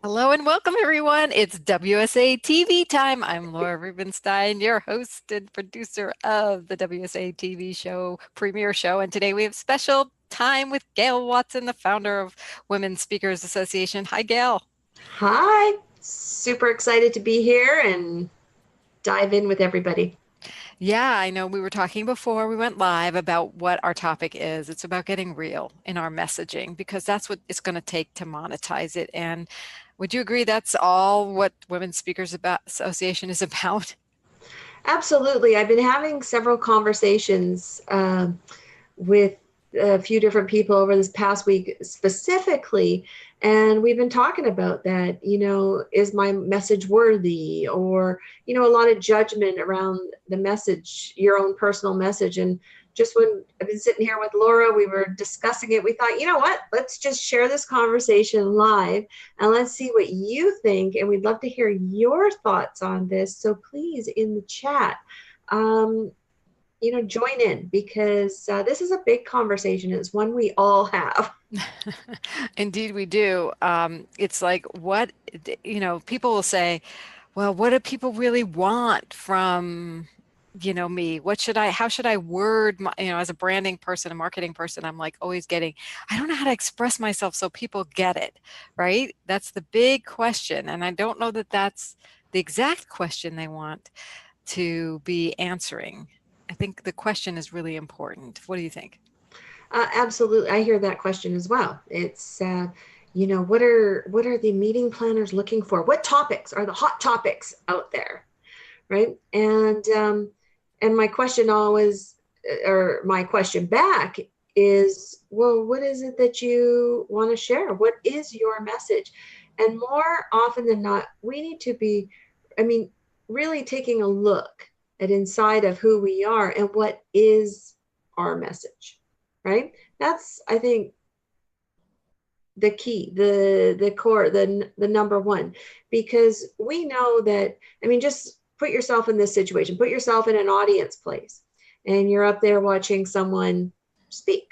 Hello and welcome, everyone. It's WSA TV time. I'm Laura Rubenstein, your host and producer of the WSA TV show, premiere show. And today we have special time with Gail Watson, the founder of Women Speakers Association. Hi, Gail. Hi, super excited to be here and dive in with everybody. Yeah, I know we were talking before we went live about what our topic is. It's about getting real in our messaging because that's what it's going to take to monetize it. And would you agree that's all what Women Speakers Association is about? Absolutely. I've been having several conversations with a few different people over this past week specifically, and we've been talking about that. Is my message worthy? Or, a lot of judgment around the message, your own personal message. And just when I've been sitting here with Laura, we were discussing it. We thought, you know what? Let's just share this conversation live and let's see what you think. And we'd love to hear your thoughts on this. So please, in the chat, um, join in because this is a big conversation. It's one we all have. Indeed, we do. It's like people will say, well, what do people really want from, me? How should I word my, as a branding person, a marketing person, I'm like always getting, I don't know how to express myself so people get it, right? That's the big question. And I don't know that that's the exact question they want to be answering. I think the question is really important. What do you think? Absolutely, I hear that question as well. It's what are the meeting planners looking for? What topics are the hot topics out there, right? And my question always, or my question back is, well, what is it that you want to share? What is your message? And more often than not, we need to be, I mean, really taking a look at inside of who we are and what is our message, right? That's, I think, the key, the core, the number one, because we know that, just put yourself in this situation, put yourself in an audience place, and you're up there watching someone speak.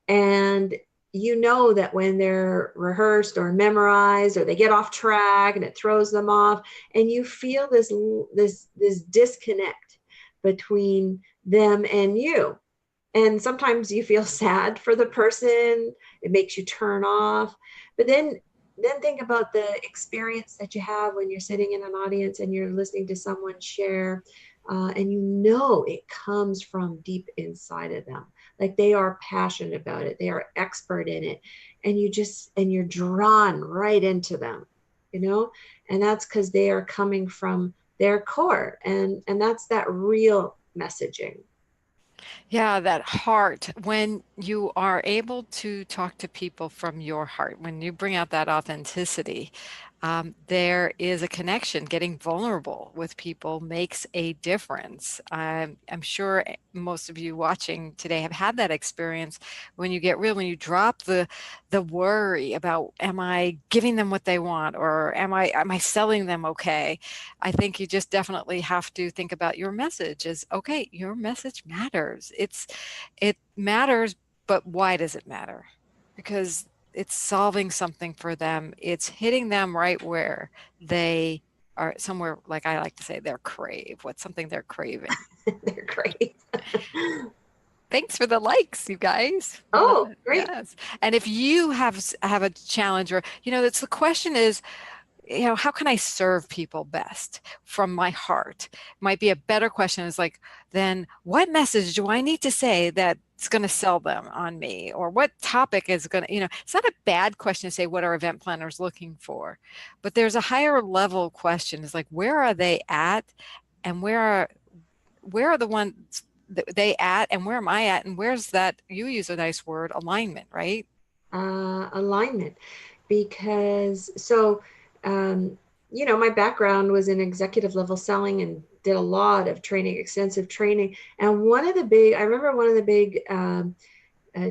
And you know that when they're rehearsed or memorized or they get off track and it throws them off, and you feel this disconnect between them and you. And sometimes you feel sad for the person. It makes you turn off. But then think about the experience that you have when you're sitting in an audience and you're listening to someone share, and it comes from deep inside of them. Like they are passionate about it, they are expert in it, and you're drawn right into them, you know, and that's because they are coming from their core, and that's that real messaging. Yeah, that heart. When you are able to talk to people from your heart, when you bring out that authenticity, there is a connection. Getting vulnerable with people makes a difference. I'm sure most of you watching today have had that experience when you get real, when you drop the worry about, am I giving them what they want, or am I selling them okay? I think you just definitely have to think about your message as, okay, your message matters. It matters, but why does it matter? Because it's solving something for them. It's hitting them right where they are, somewhere, like I like to say, their crave. What's something they're craving? They're great. Thanks for the likes, you guys. Oh, great. Yes. And if you have a challenge, or it's the question is, how can I serve people best from my heart? Might be a better question is like, then what message do I need to say that's going to sell them on me? Or what topic is going to, it's not a bad question to say, what are event planners looking for? But there's a higher level question is like, where are they at? And where are the ones that they at? And where am I at? And where's that, you use a nice word, alignment, right? Alignment, because um, my background was in executive level selling and did a lot of training, extensive training. And I remember one of the big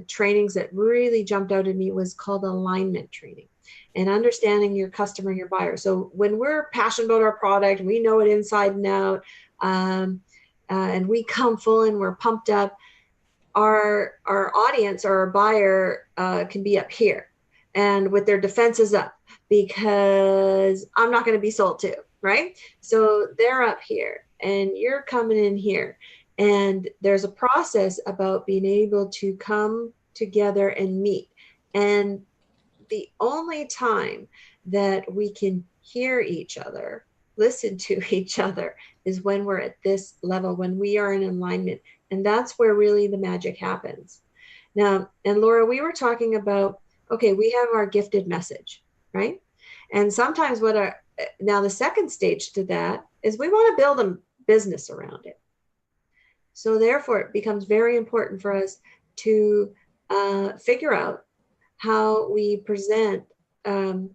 trainings that really jumped out at me was called alignment training, and understanding your customer, your buyer. So when we're passionate about our product, we know it inside and out, and we come full and we're pumped up, our audience or our buyer can be up here and with their defenses up. because I'm not going to be sold to, right? So they're up here and you're coming in here. And there's a process about being able to come together and meet. And the only time that we can hear each other, listen to each other, is when we're at this level, when we are in alignment. And that's where really the magic happens. Now, and Laura, we were talking about, okay, we have our gifted message, right? And sometimes what our, now the second stage to that is we want to build a business around it. So therefore, it becomes very important for us to figure out how we present um,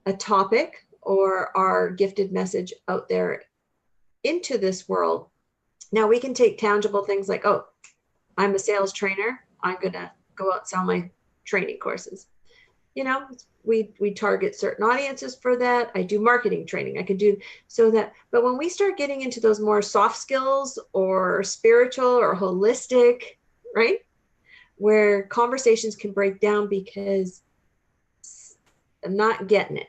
a topic or our gifted message out there into this world. Now we can take tangible things like, oh, I'm a sales trainer. I'm going to go out and sell my training courses. You know, we target certain audiences for that. I do marketing training. I can do so that, but when we start getting into those more soft skills or spiritual or holistic, right? Where conversations can break down because I'm not getting it.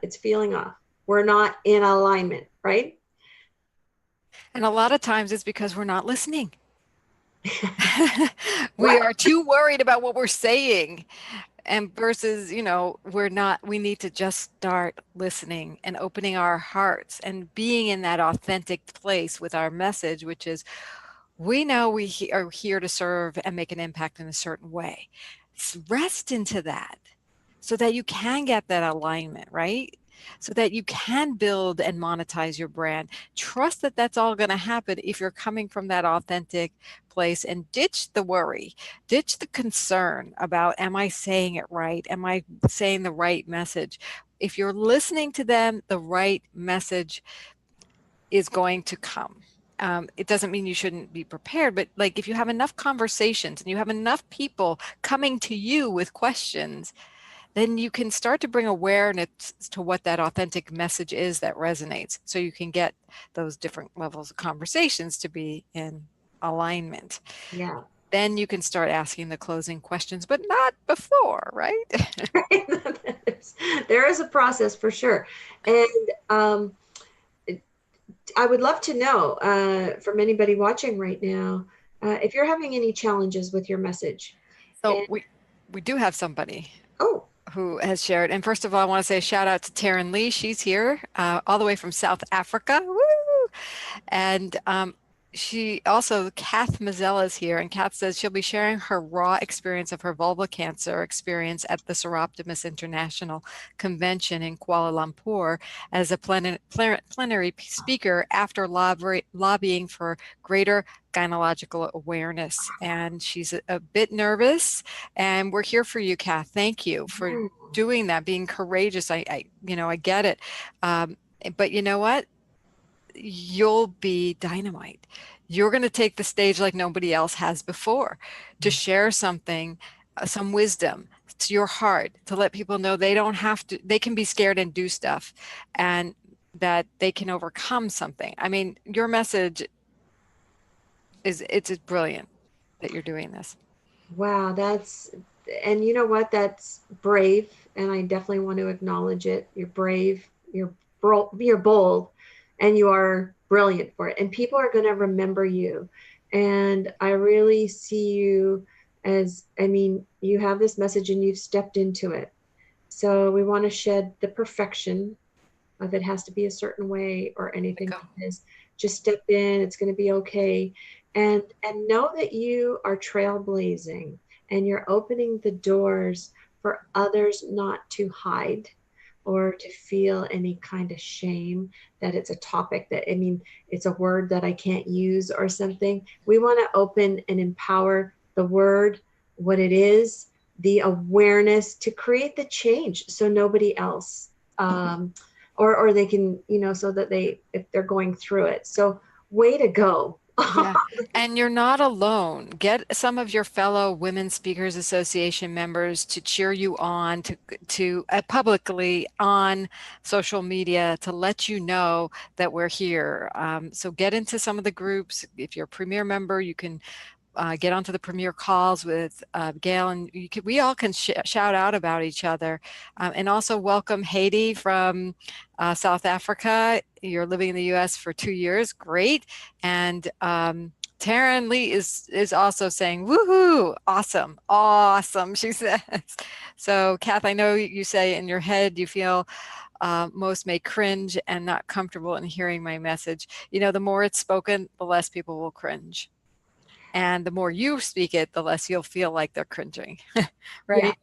It's feeling off. We're not in alignment, right? And a lot of times it's because we're not listening. We What? are too worried about what we're saying. And versus, we're not, we need to just start listening and opening our hearts and being in that authentic place with our message, which is we know are here to serve and make an impact in a certain way. Rest into that so that you can get that alignment, right? So that you can build and monetize your brand. Trust that that's all going to happen if you're coming from that authentic place, and ditch the worry, ditch the concern about, am I saying it right? Am I saying the right message? If you're listening to them, the right message is going to come. It doesn't mean you shouldn't be prepared, but like if you have enough conversations and you have enough people coming to you with questions, then you can start to bring awareness to what that authentic message is that resonates. So you can get those different levels of conversations to be in alignment. Yeah. Then you can start asking the closing questions, but not before, right? There is a process for sure. And I would love to know from anybody watching right now if you're having any challenges with your message. So And we do have somebody oh, who has shared. And first of all, I want to say a shout out to Taryn Lee. She's here all the way from South Africa. Woo! And she also, Kath Mazzella is here, and Kath says she'll be sharing her raw experience of her vulva cancer experience at the Seroptimus International Convention in Kuala Lumpur as a plenary speaker after lobbying for greater gynecological awareness. And she's a bit nervous, and we're here for you, Kath. Thank you for doing that, being courageous. I get it. But you know what? You'll be dynamite. You're going to take the stage like nobody else has before to share something, some wisdom to your heart, to let people know they don't have to, they can be scared and do stuff, and that they can overcome something. I mean, your message it's brilliant that you're doing this. wow, and you know what? That's brave, and I definitely want to acknowledge it. You're brave, you're bold, and you are brilliant for it. And people are going to remember you. And I really see you as, I mean, you have this message and you've stepped into it. So we want to shed the perfection of it has to be a certain way or anything Go. like this. Just step in, it's going to be okay. And know that you are trailblazing and you're opening the doors for others not to hide or to feel any kind of shame that it's a topic that, I mean, it's a word that I can't use or something. We want to open and empower the word, what it is, the awareness to create the change so nobody else or they can, so that if they're going through it. So way to go. Yeah. And you're not alone. Get some of your fellow Women Speakers Association members to cheer you on, to publicly on social media to let you know that we're here. So get into some of the groups. If you're a premier member, you can get onto the premiere calls with Gail, and we all can shout out about each other. And also welcome Haiti from South Africa. You're living in the US for 2 years. Great. And Taryn Lee is also saying, woohoo, awesome, awesome, she says. So Kath, I know you say in your head you feel most may cringe and not comfortable in hearing my message. You know, the more it's spoken, the less people will cringe. And the more you speak it, the less you'll feel like they're cringing, Yeah. right?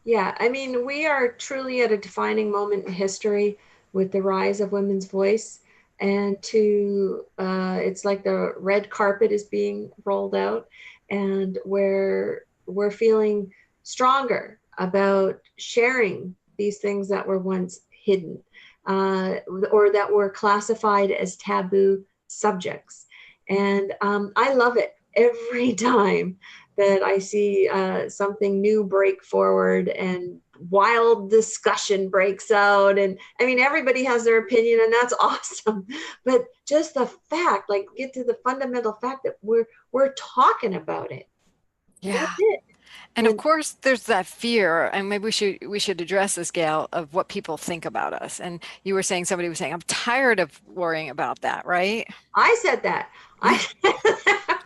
Yeah. I mean, we are truly at a defining moment in history with the rise of women's voice. And it's like the red carpet is being rolled out, and where we're feeling stronger about sharing these things that were once hidden, or that were classified as taboo subjects. And I love it every time that I see something new break forward and wild discussion breaks out. And I mean, everybody has their opinion, and that's awesome. But just the fact, like, get to the fundamental fact that we're talking about it. That's Yeah. it. And of And course, there's that fear, and maybe we should address this, Gail, of what people think about us. And you were saying somebody was saying, "I'm tired of worrying about that," right? I said that. I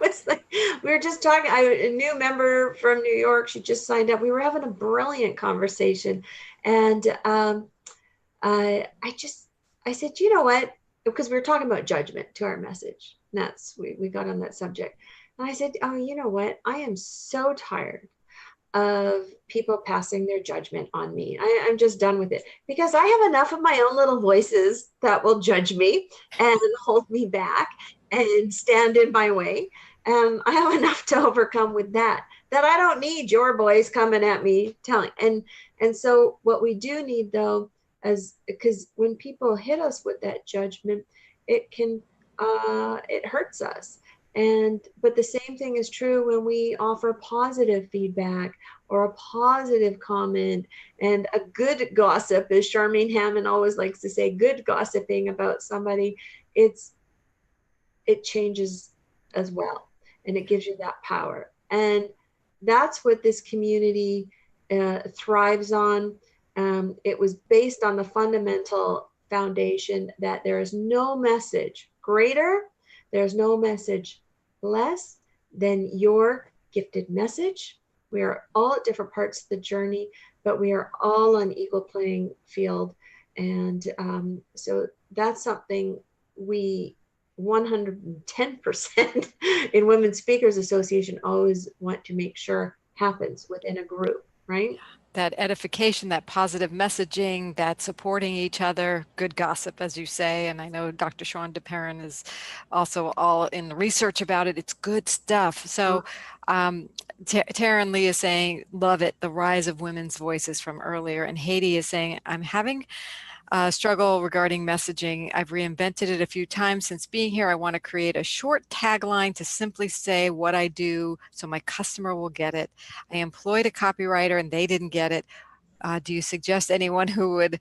was like, we were just talking. A new member from New York. She just signed up. We were having a brilliant conversation, and I said, you know what? Because we were talking about judgment to our message. And we got on that subject. And I said, oh, you know what? I am so tired of people passing their judgment on me. I'm just done with it, because I have enough of my own little voices that will judge me and hold me back and stand in my way. And I have enough to overcome with that I don't need your voice coming at me telling. And so what we do need, though, as because when people hit us with that judgment, it can it hurts us. And but the same thing is true when we offer positive feedback or a positive comment and a good gossip, as Charmaine Hammond always likes to say, good gossiping about somebody. It changes as well, and it gives you that power. And that's what this community thrives on. It was based on the fundamental foundation that there is no message greater, there's no message less than your gifted message. We are all at different parts of the journey, but we are all on equal playing field. And so that's something we 110% in Women Speakers Association always want to make sure happens within a group, right? That edification, that positive messaging, that supporting each other, good gossip, as you say. And I know Dr. Sean DePerrin is also all in the research about it. It's good stuff. So Taryn Lee is saying, love it, the rise of women's voices from earlier. And Haiti is saying, I'm having struggle regarding messaging. I've reinvented it a few times since being here. I want to create a short tagline to simply say what I do so my customer will get it. I employed a copywriter and they didn't get it. Do you suggest anyone who would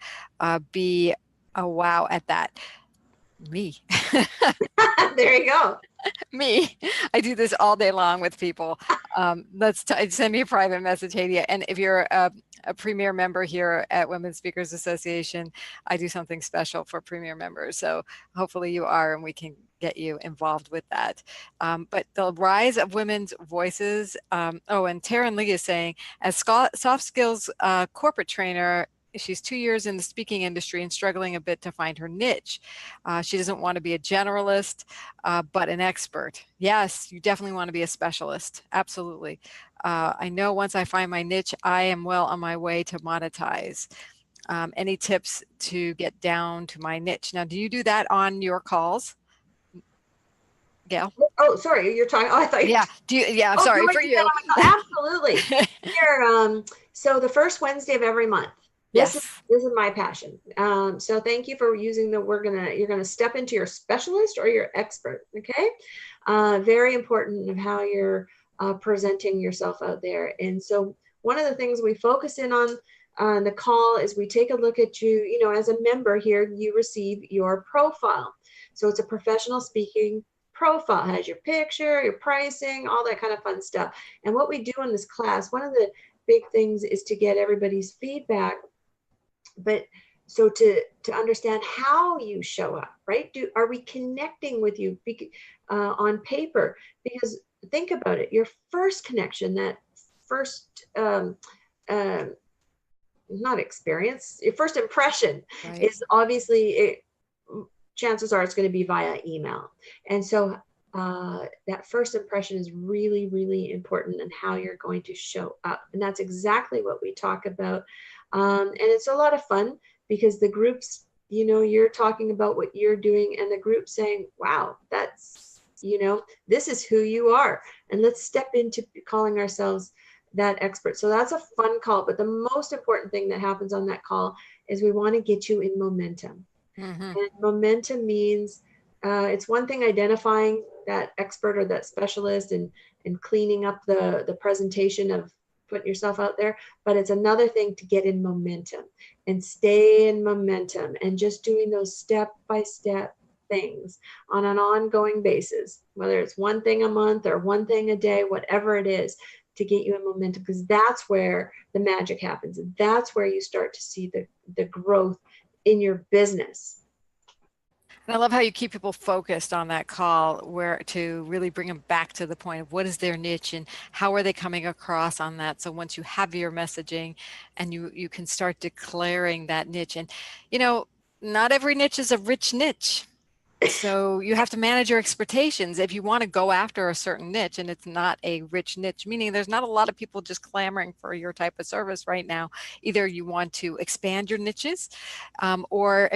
be a wow at that? Me. There you go. Me. I do this all day long with people. Send me a private message, Haiti. And if you're a premier member here at Women Speakers Association, I do something special for premier members. So hopefully you are, and we can get you involved with that. But the rise of women's voices. Oh, and Taryn Lee is saying, as soft skills corporate trainer, she's 2 years in the speaking industry and struggling a bit to find her niche. She doesn't want to be a generalist, but an expert. Yes, you definitely want to be a specialist. Absolutely. I know once I find my niche, I am well on my way to monetize. Any tips to get down to my niche? Now, do you do that on your calls, Gail? Oh, sorry, you're talking. Oh, I thought you. Yeah. Do you? Yeah. I'm Oh, sorry no, I for do that you. on my call. Absolutely. Here, so the first Wednesday of every month. This is Yes. this is my passion. So thank you for using the. You're gonna step into your specialist or your expert. Okay. Very important of how you're presenting yourself out there. And so one of the things we focus in on the call is we take a look at you. As a member here, you receive your profile. So it's a professional speaking profile, has your picture, your pricing, all that kind of fun stuff. And what we do in this class, one of the big things is to get everybody's feedback, but so to understand how you show up, right? Are we connecting with you on paper? Because think about it, your first connection, that first uh, not experience, your first impression Right. is obviously chances are it's going to be via email. And so that first impression is really, really important in how you're going to show up. And that's exactly what we talk about. And it's a lot of fun because the groups, you're talking about what you're doing, and the group saying, wow, that's, this is who you are. And let's step into calling ourselves that expert. So that's a fun call. But the most important thing that happens on that call is we want to get you in momentum. Mm-hmm. And momentum means it's one thing identifying that expert or that specialist and cleaning up the presentation of putting yourself out there, but it's another thing to get in momentum and stay in momentum and just doing those step-by-step things on an ongoing basis, whether it's one thing a month or one thing a day, whatever it is, to get you in momentum, because that's where the magic happens. And that's where you start to see the growth in your business. And I love how you keep people focused on that call, where to really bring them back to the point of what is their niche and how are they coming across on that. So once you have your messaging and you can start declaring that niche, and not every niche is a rich niche. So you have to manage your expectations if you want to go after a certain niche and it's not a rich niche, meaning there's not a lot of people just clamoring for your type of service right now. Either you want to expand your niches or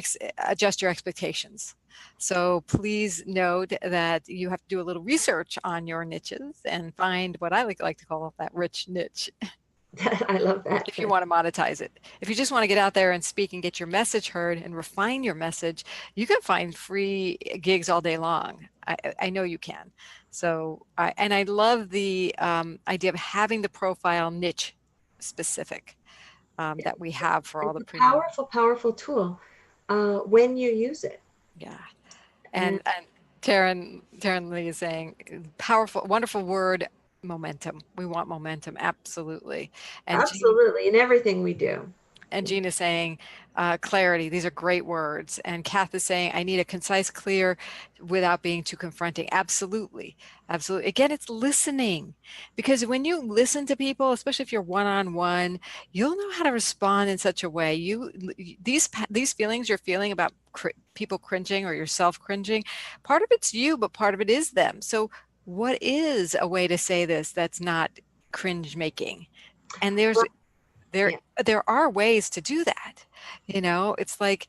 adjust your expectations. So please note that you have to do a little research on your niches and find what I like to call that rich niche. I love that. If you want to monetize it. If you just want to get out there and speak and get your message heard and refine your message, you can find free gigs all day long. I know you can. So, I love the idea of having the profile niche specific that we have for all It's the a premium. powerful, powerful tool when you use it. Yeah. And And Taryn Lee is saying powerful, wonderful word, momentum. We want momentum. Absolutely. And Jean absolutely, in everything we do. And Jean is saying, clarity. These are great words. And Kath is saying, I need a concise, clear, without being too confronting. Absolutely. Absolutely. Again, it's listening. Because when you listen to people, especially if you're one-on-one, you'll know how to respond in such a way. These feelings you're feeling about people cringing or yourself cringing, part of it's you, but part of it is them. So what is a way to say this that's not cringe making? And Well, there yeah, there are ways to do that. It's like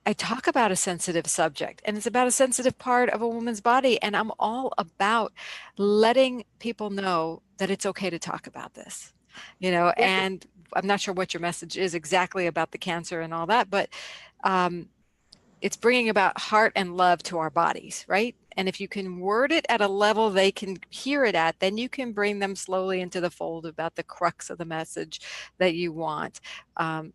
I talk about a sensitive subject and it's about a sensitive part of a woman's body, and I'm all about letting people know that it's okay to talk about this. yeah, And I'm not sure what your message is exactly about the cancer and all that, but um, it's bringing about heart and love to our bodies, right? And if you can word it at a level they can hear it at, then you can bring them slowly into the fold about the crux of the message that you want.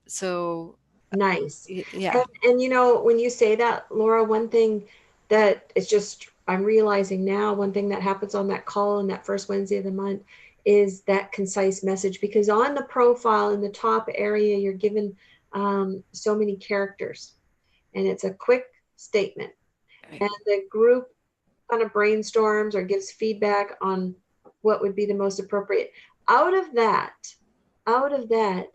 So, nice. yeah. And when you say that, Laura, one thing that is just I'm realizing now, one thing that happens on that call on that first Wednesday of the month is that concise message, because on the profile in the top area you're given so many characters, and it's a quick statement, Right. and the group kind of brainstorms or gives feedback on what would be the most appropriate. Out of that, out of that,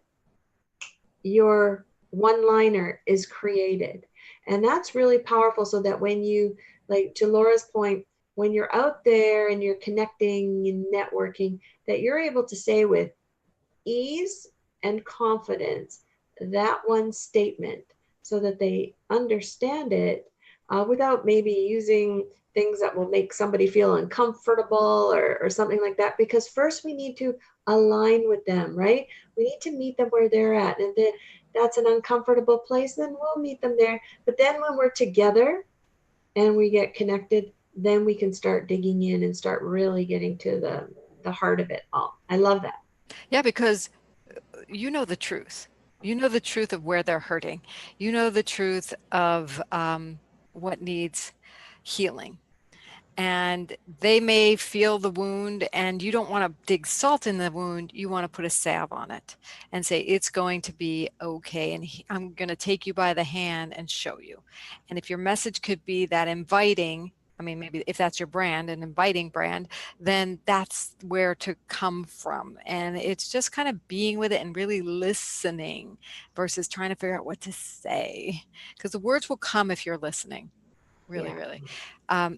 your one liner is created. And that's really powerful, so that when you, like to Laura's point, when you're out there and you're connecting and networking, that you're able to say with ease and confidence that one statement so that they understand it without maybe using things that will make somebody feel uncomfortable or something like that. Because first we need to align with them, right? We need to meet them where they're at. And then that's an uncomfortable place, then we'll meet them there. But then when we're together and we get connected, then we can start digging in and start really getting to the heart of it all. I love that. Yeah, because you know the truth. You know the truth of where they're hurting. You know the truth of what needs healing. and they may feel the wound, and you don't want to dig salt in the wound. You want to put a salve on it and say, it's going to be okay. And I'm going to take you by the hand and show you. And if your message could be that inviting, I mean, maybe if that's your brand, an inviting brand, then that's where to come from. And it's just kind of being with it and really listening versus trying to figure out what to say, because the words will come if you're listening. Really, Yeah. really.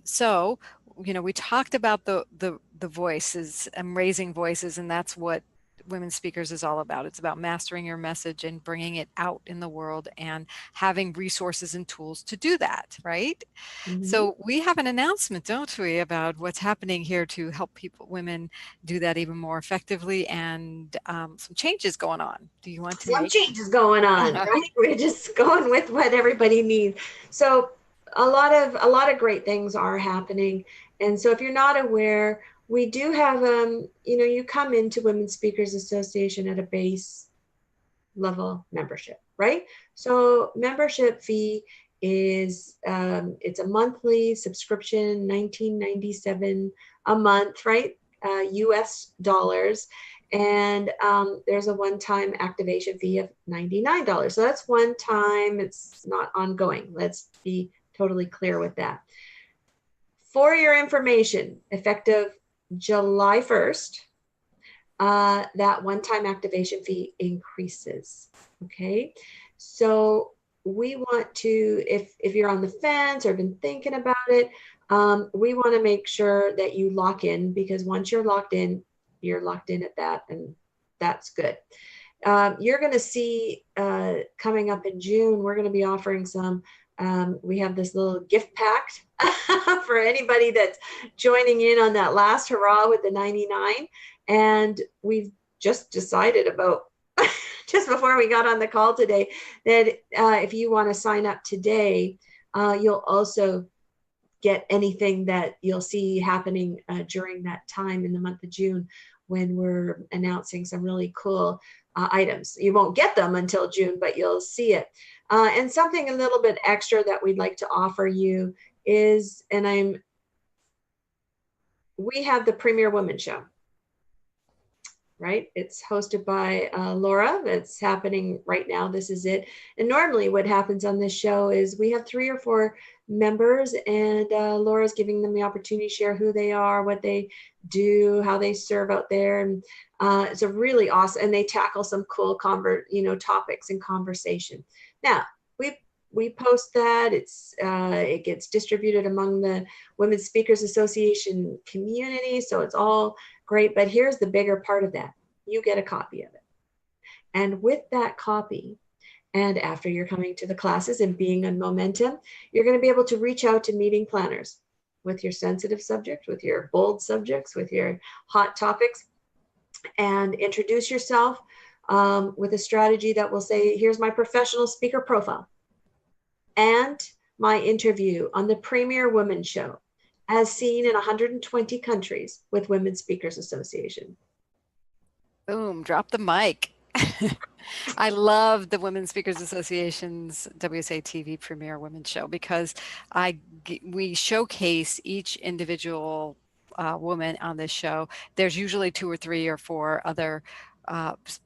So, we talked about the voices and raising voices, and that's what Women Speakers is all about. It's about mastering your message and bringing it out in the world and having resources and tools to do that, right? Mm-hmm. So we have an announcement, don't we, about what's happening here to help women do that even more effectively, and some changes going on. Do you want to Some make? changes going on, right? We're just going with what everybody needs. So a lot of great things are happening. And so if you're not aware, we do have you come into Women Speakers Association at a base level membership, right? So membership fee is it's a monthly subscription, 1997 a month, right? US dollars. And there's a one-time activation fee of $99. So that's one time, it's not ongoing. Let's be totally clear with that. For your information, effective July 1st, that one-time activation fee increases. Okay, so we want to, if you're on the fence or been thinking about it, we want to make sure that you lock in, because once you're locked in at that, and that's good. You're going to see coming up in June, we're going to be offering some. We have this little gift pack for anybody that's joining in on that last hurrah with the 99. And we've just decided about just before we got on the call today that if you want to sign up today, you'll also get anything that you'll see happening during that time in the month of June, when we're announcing some really cool items. You won't get them until June, but you'll see it. And something a little bit extra that we'd like to offer you is, we have the Premier Women Show, right? It's hosted by Laura. It's happening right now. This is it. And normally what happens on this show is we have 3 or 4 members, and Laura's giving them the opportunity to share who they are, what they do, how they serve out there. And it's a really awesome, and they tackle some cool topics and conversation. Now, we post that. It gets distributed among the Women Speakers Association community, so it's all great. But here's the bigger part of that. You get a copy of it. And with that copy, and after you're coming to the classes and being on momentum, you're going to be able to reach out to meeting planners with your sensitive subject, with your bold subjects, with your hot topics, and introduce yourself with a strategy that will say, here's my professional speaker profile and my interview on the Premier Women Show, as seen in 120 countries with Women Speakers Association. Boom, drop the mic. I love the Women Speakers Association's WSA TV Premier Women Show, because we showcase each individual woman on this show. There's usually 2 or 3 or 4 other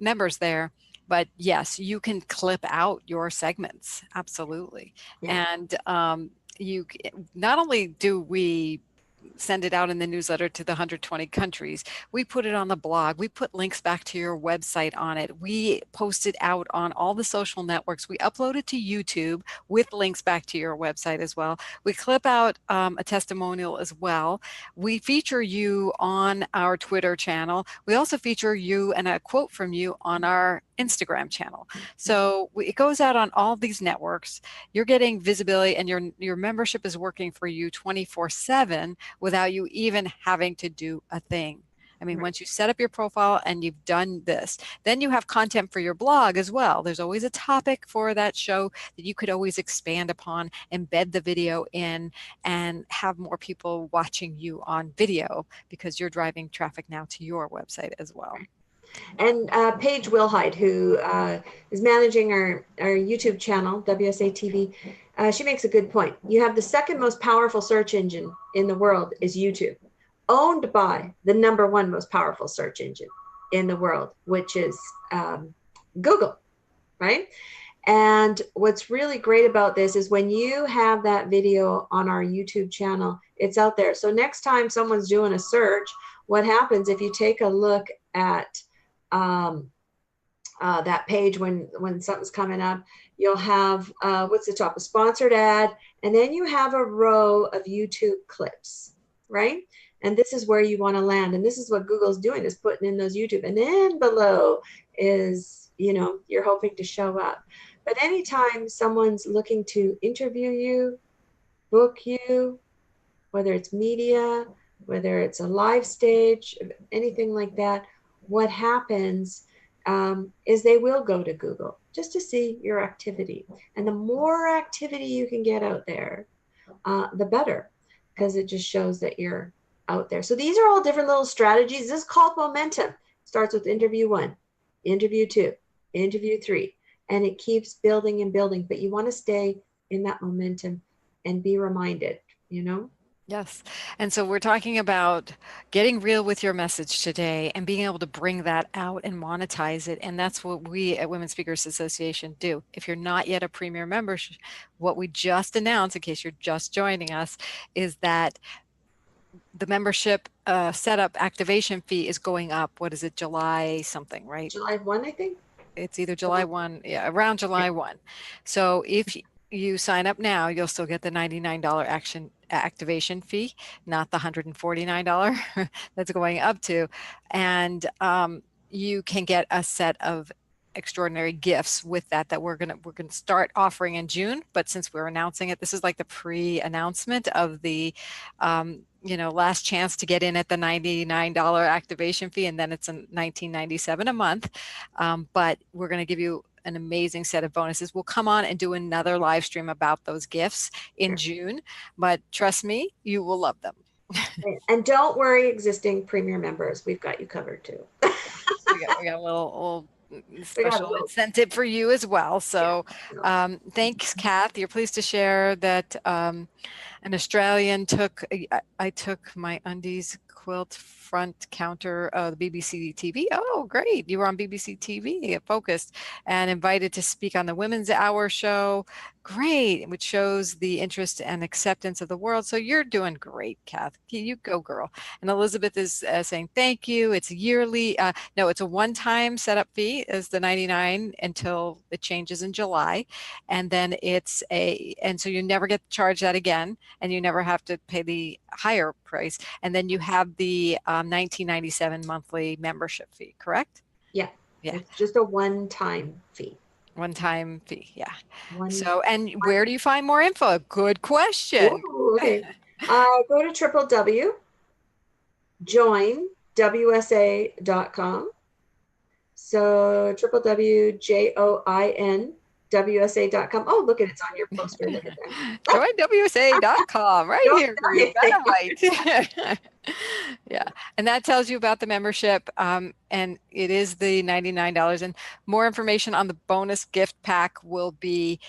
members there. But yes, you can clip out your segments. Absolutely. Yeah. And you not only do we send it out in the newsletter to the 120 countries. We put it on the blog. We put links back to your website on it. We post it out on all the social networks. We upload it to YouTube with links back to your website as well. We clip out a testimonial as well. We feature you on our Twitter channel. We also feature you and a quote from you on our Instagram channel. So it goes out on all these networks. You're getting visibility, and your membership is working for you 24/7 without you even having to do a thing. I mean, Right. once you set up your profile and you've done this, then you have content for your blog as well. There's always a topic for that show that you could always expand upon, embed the video in, and have more people watching you on video, because you're driving traffic now to your website as well. And Paige Wilhide, who is managing our YouTube channel, WSA TV, She makes a good point. You have the second most powerful search engine in the world is YouTube, owned by the number one most powerful search engine in the world, which is Google, right? And what's really great about this is when you have that video on our YouTube channel, it's out there. So next time someone's doing a search, what happens if you take a look at that page when something's coming up, you'll have what's the top, a sponsored ad, and then you have a row of YouTube clips, right? And this is where you want to land, and this is what Google's doing, is putting in those YouTube, and then below is, you know, you're hoping to show up. But anytime someone's looking to interview you, book you, whether it's media, whether it's a live stage, anything like that, what happens is they will go to Google just to see your activity. And the more activity you can get out there, the better, because it just shows that you're out there. So these are all different little strategies. This is called momentum. Starts with interview 1, interview 2, interview 3, and it keeps building and building. But you want to stay in that momentum and be reminded, you know? Yes. And so we're talking about getting real with your message today and being able to bring that out and monetize it. And that's what we at Women Speakers Association do. If you're not yet a premier member, what we just announced, in case you're just joining us, is that the membership setup activation fee is going up. What is it? July something, right? July 1, I think. It's either July 1, yeah, around July 1. So if you sign up now, you'll still get the $99 activation fee, not the $149 that's going up to. And you can get a set of extraordinary gifts with that we're gonna start offering in June. But since we're announcing it, this is like the pre-announcement of the you know, last chance to get in at the $99 activation fee, and then it's a $19.97 a month. But we're going to give you an amazing set of bonuses. We'll come on and do another live stream about those gifts in June, but trust me, you will love them. And don't worry, existing premier members, we've got you covered too. We got a little special incentive for you as well. So thanks, Kath. You're pleased to share that an Australian took, I took my undies quilt front counter of the BBC TV. Oh, great. You were on BBC TV, focused, and invited to speak on the Women's Hour show. Great, which shows the interest and acceptance of the world. So you're doing great, Kath. You go, girl. And Elizabeth is saying thank you. It's yearly. No, it's a one-time setup fee, is the 99 until it changes in July, and then and so you never get charged that again, and you never have to pay the higher price. And then you have the $19.97 monthly membership fee, correct? Yeah. It's just a one-time fee. One-time fee, yeah. So, and where do you find more info? Good question. Ooh, okay. Go to www.joinwsa.com. So www.joinwsa.com. Oh, look at it's on your poster. Joinwsa.com, right here for you. Yeah, and that tells you about the membership, and it is the $99. And more information on the bonus gift pack will be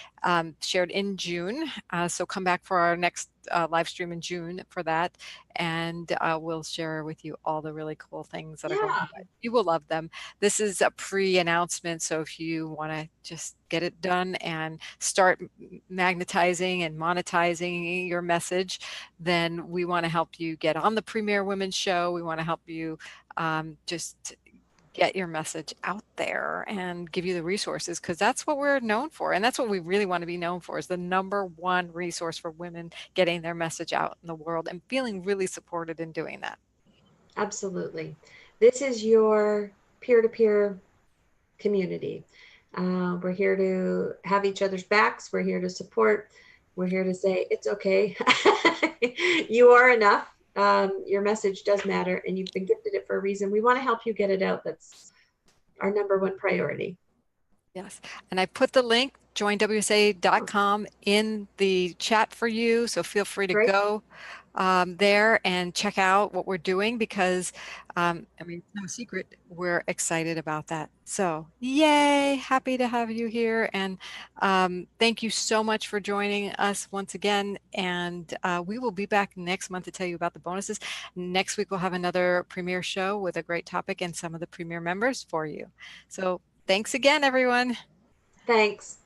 shared in June. So come back for our next live stream in June for that, and we'll share with you all the really cool things that are going on. You will love them. This is a pre-announcement, so if you want to just get it done and start magnetizing and monetizing your message, then we want to help you get on the Premier Women's Show. We want to help you just get your message out there and give you the resources, because that's what we're known for. And that's what we really want to be known for, is the #1 resource for women getting their message out in the world and feeling really supported in doing that. Absolutely. This is your peer-to-peer community. We're here to have each other's backs. We're here to support. We're here to say, it's okay. You are enough. Your message does matter, and you've been gifted it for a reason. We want to help you get it out. That's our #1 priority. Yes. And I put the link, joinwsa.com, in the chat for you. So feel free to go there and check out what we're doing because, I mean, it's no secret, we're excited about that. So, yay, happy to have you here. And thank you so much for joining us once again. And we will be back next month to tell you about the bonuses. Next week, we'll have another premiere show with a great topic and some of the premiere members for you. So, thanks again, everyone. Thanks.